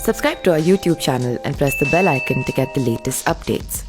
Subscribe to our YouTube channel and press the bell icon to get the latest updates.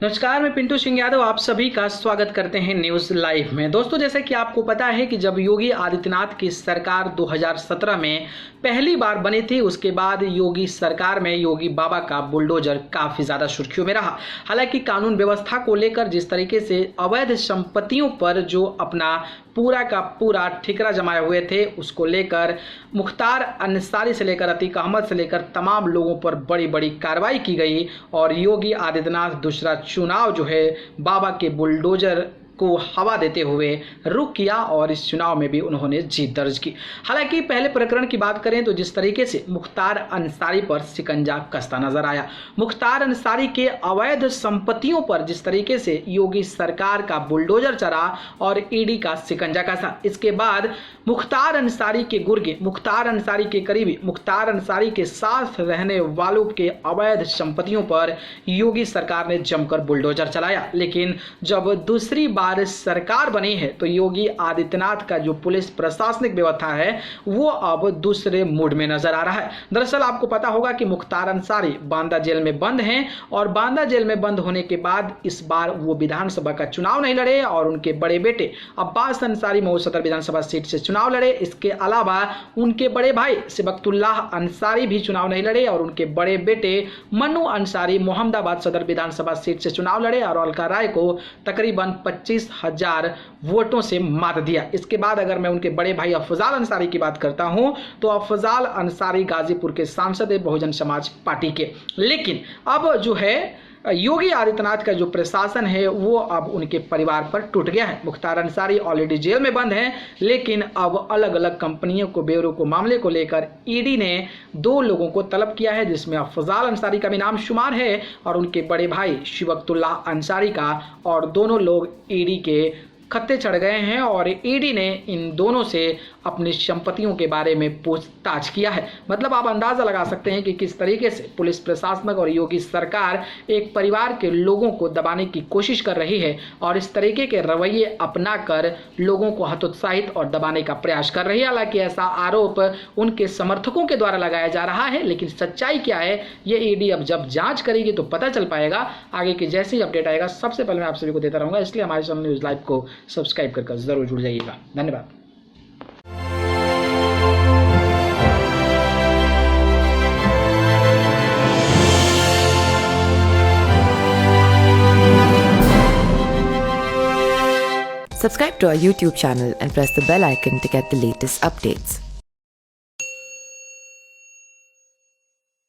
नमस्कार, मैं पिंटू सिंह यादव आप सभी का स्वागत करते हैं न्यूज़ लाइव में। दोस्तों, जैसे कि आपको पता है कि जब योगी आदित्यनाथ की सरकार 2017 में पहली बार बनी थी, उसके बाद योगी सरकार में योगी बाबा का बुलडोजर काफ़ी ज़्यादा सुर्खियों में रहा। हालांकि कानून व्यवस्था को लेकर जिस तरीके से अवैध संपत्तियों पर जो अपना पूरा का पूरा ठिकरा जमाए हुए थे, उसको लेकर मुख्तार अंसारी से लेकर अतीक अहमद से लेकर तमाम लोगों पर बड़ी बड़ी कार्रवाई की गई और योगी आदित्यनाथ दूसरा चुनाव जो है बाबा के बुलडोजर को हवा देते हुए रुक किया और इस चुनाव में भी उन्होंने जीत दर्ज की। हालांकि पहले प्रकरण की बात करें तो जिस तरीके से मुख्तार अंसारी पर शिकंजा कसता नजर आया, मुख्तार अंसारी के अवैध संपत्तियों पर जिस तरीके से योगी सरकार का बुलडोजर चला और ईडी का शिकंजा कसा, इसके बाद मुख्तार अंसारी के गुर्गे, मुख्तार अंसारी के करीबी, मुख्तार अंसारी के साथ रहने वालों के अवैध संपत्तियों पर योगी सरकार ने जमकर बुलडोजर चलाया। लेकिन जब दूसरी बार सरकार बनी है तो योगी आदित्यनाथ का जो पुलिस प्रशासनिक व्यवस्था है वो अब दूसरे मूड में नजर आ रहा है। दरअसल आपको पता होगा कि मुख्तार अंसारी बांदा जेल में बंद हैं और बांदा जेल में बंद होने के बाद इस बार वो विधानसभा का चुनाव नहीं लड़े और उनके बड़े बेटे अब्बास अंसारी मऊ सदर विधानसभा सीट से चुनाव लड़े। इसके अलावा उनके बड़े भाई सिबकतुल्लाह अंसारी भी चुनाव नहीं लड़े और उनके बड़े बेटे मन्नू अंसारी मोहम्मदाबाद सदर विधानसभा सीट से चुनाव लड़े और अलका राय को तकरीबन 25,000 वोटों से मात दिया। इसके बाद अगर मैं उनके बड़े भाई अफजाल अंसारी की बात करता हूं तो अफजाल अंसारी गाजीपुर के सांसद है बहुजन समाज पार्टी के। लेकिन अब जो है योगी आदित्यनाथ का जो प्रशासन है वो अब उनके परिवार पर टूट गया है। मुख्तार अंसारी ऑलरेडी जेल में बंद हैं, लेकिन अब अलग अलग कंपनियों को ब्यूरो को मामले को लेकर ईडी ने 2 लोगों को तलब किया है, जिसमें अफजाल अंसारी का भी नाम शुमार है और उनके बड़े भाई शिवकतुल्लाह अंसारी का, और दोनों लोग ईडी के खत्ते चढ़ गए हैं और ईडी ने इन दोनों से अपनी संपत्तियों के बारे में पूछताछ किया है। मतलब आप अंदाजा लगा सकते हैं कि किस तरीके से पुलिस प्रशासन और योगी सरकार एक परिवार के लोगों को दबाने की कोशिश कर रही है और इस तरीके के रवैये अपनाकर लोगों को हतोत्साहित और दबाने का प्रयास कर रही है। हालांकि ऐसा आरोप उनके समर्थकों के द्वारा लगाया जा रहा है, लेकिन सच्चाई क्या है ये ईडी अब जब जांच करेगी तो पता चल पाएगा। आगे की जैसे ही अपडेट आएगा सबसे पहले मैं आप सभी को देता रहूंगा, इसलिए हमारे चैनल न्यूज़ लाइव को सब्सक्राइब कर जरूर जुड़ जाइएगा। धन्यवाद। Subscribe to our YouTube channel and press the bell icon to get the latest updates.